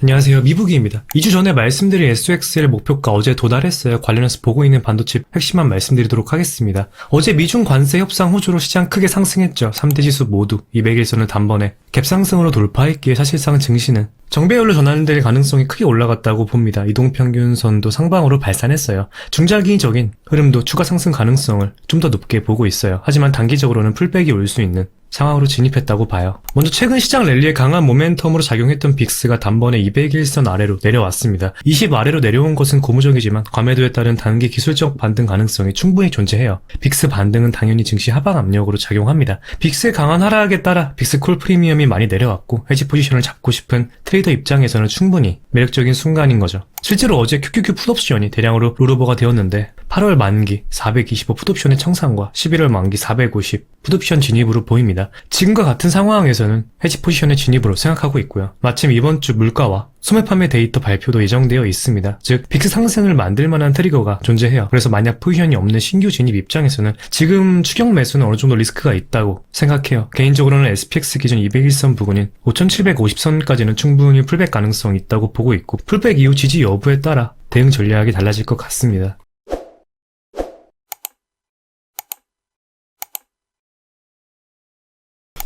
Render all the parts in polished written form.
안녕하세요, 미부기입니다. 2주 전에 말씀드린 SXL 목표가 어제 도달했어요. 관련해서 보고 있는 반도체 핵심만 말씀드리도록 하겠습니다. 어제 미중 관세 협상 호조로 시장 크게 상승했죠. 3대 지수 모두 200일선을 단번에 갭상승으로 돌파했기에 사실상 증시는 정배열로 전환될 가능성이 크게 올라갔다고 봅니다. 이동평균선도 상방으로 발산했어요. 중장기적인 흐름도 추가 상승 가능성을 좀 더 높게 보고 있어요. 하지만 단기적으로는 풀백이 올 수 있는 상황으로 진입했다고 봐요. 먼저 최근 시장 랠리에 강한 모멘텀으로 작용했던 빅스가 단번에 200일선 아래로 내려왔습니다. 20 아래로 내려온 것은 고무적이지만 과매도에 따른 단기 기술적 반등 가능성이 충분히 존재해요. 빅스 반등은 당연히 증시 하방 압력으로 작용합니다. 빅스의 강한 하락에 따라 빅스 콜 프리미엄이 많이 내려왔고 해지 포지션을 잡고 싶은 트레이더 입장에서는 충분히 매력적인 순간인 거죠. 실제로 어제 QQQ 풋옵션이 대량으로 롤오버가 되었는데 8월 만기 425 풋옵션의 청산과 11월 만기 450 풋옵션 진입으로 보입니다. 지금과 같은 상황에서는 해지 포지션의 진입으로 생각하고 있고요. 마침 이번 주 물가와 소매 판매 데이터 발표도 예정되어 있습니다. 즉 빅스 상승을 만들 만한 트리거가 존재해요. 그래서 만약 포지션이 없는 신규 진입 입장에서는 지금 추격 매수는 어느 정도 리스크가 있다고 생각해요. 개인적으로는 SPX 기준 201선 부근인 5750선까지는 충분히 풀백 가능성이 있다고 보고 있고 풀백 이후 지지 여부에 따라 대응 전략이 달라질 것 같습니다.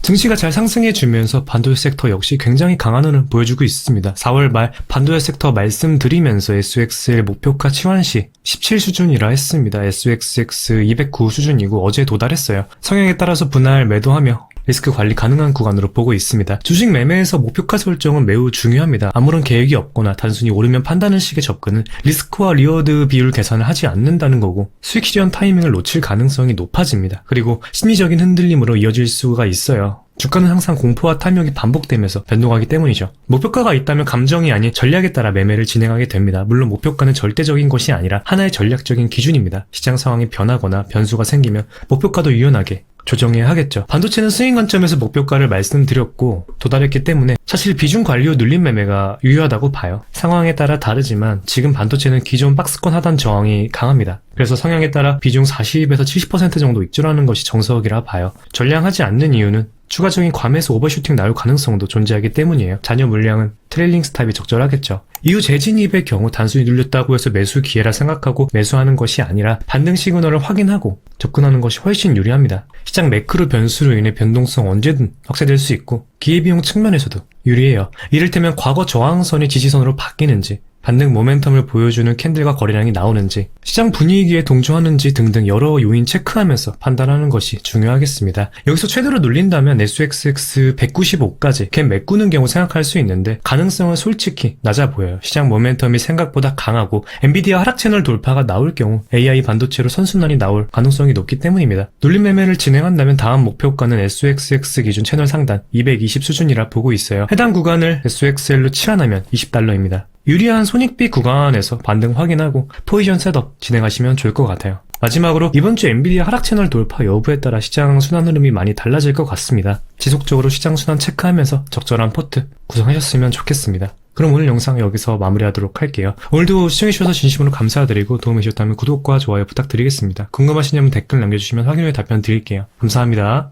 증시가 잘 상승해주면서 반도체 섹터 역시 굉장히 강한 흐름 보여주고 있습니다. 4월 말 반도체 섹터 말씀드리면서 SXL 목표가 치환시 17 수준이라 했습니다. SXX 209 수준이고 어제 도달했어요. 성향에 따라서 분할 매도하며 리스크 관리 가능한 구간으로 보고 있습니다. 주식 매매에서 목표가 설정은 매우 중요합니다. 아무런 계획이 없거나 단순히 오르면 판다는 식의 접근은 리스크와 리워드 비율 계산을 하지 않는다는 거고 수익 실현 타이밍을 놓칠 가능성이 높아집니다. 그리고 심리적인 흔들림으로 이어질 수가 있어요. 주가는 항상 공포와 탐욕이 반복되면서 변동하기 때문이죠. 목표가가 있다면 감정이 아닌 전략에 따라 매매를 진행하게 됩니다. 물론 목표가는 절대적인 것이 아니라 하나의 전략적인 기준입니다. 시장 상황이 변하거나 변수가 생기면 목표가도 유연하게 조정해야 하겠죠. 반도체는 스윙 관점에서 목표가를 말씀드렸고 도달했기 때문에 사실 비중 관리 후 눌림 매매가 유효하다고 봐요. 상황에 따라 다르지만 지금 반도체는 기존 박스권 하단 저항이 강합니다. 그래서 성향에 따라 비중 40에서 70% 정도 익절하는 것이 정석이라 봐요. 전량하지 않는 이유는 추가적인 과매수 오버슈팅 나올 가능성도 존재하기 때문이에요. 잔여 물량은 트레일링 스탑이 적절하겠죠. 이후 재진입의 경우 단순히 눌렸다고 해서 매수 기회라 생각하고 매수하는 것이 아니라 반등 시그널을 확인하고 접근하는 것이 훨씬 유리합니다. 시장 매크로 변수로 인해 변동성 언제든 확산될 수 있고 기회비용 측면에서도 유리해요. 이를테면 과거 저항선이 지지선으로 바뀌는지 반등 모멘텀을 보여주는 캔들과 거래량이 나오는지 시장 분위기에 동조하는지 등등 여러 요인 체크하면서 판단하는 것이 중요하겠습니다. 여기서 최대로 눌린다면 SXX 195까지 갭 메꾸는 경우 생각할 수 있는데 가능성은 솔직히 낮아 보여요. 시장 모멘텀이 생각보다 강하고 엔비디아 하락 채널 돌파가 나올 경우 AI 반도체로 선순환이 나올 가능성이 높기 때문입니다. 눌림 매매를 진행한다면 다음 목표가는 SXX 기준 채널 상단 220 수준이라 보고 있어요. 해당 구간을 SXL로 치환하면 $20입니다. 유리한 손익비 구간에서 반등 확인하고 포지션 셋업 진행하시면 좋을 것 같아요. 마지막으로 이번 주 엔비디아 하락 채널 돌파 여부에 따라 시장 순환 흐름이 많이 달라질 것 같습니다. 지속적으로 시장 순환 체크하면서 적절한 포트 구성하셨으면 좋겠습니다. 그럼 오늘 영상 여기서 마무리하도록 할게요. 오늘도 시청해주셔서 진심으로 감사드리고 도움이 되셨다면 구독과 좋아요 부탁드리겠습니다. 궁금하신 점 댓글 남겨주시면 확인 후에 답변 드릴게요. 감사합니다.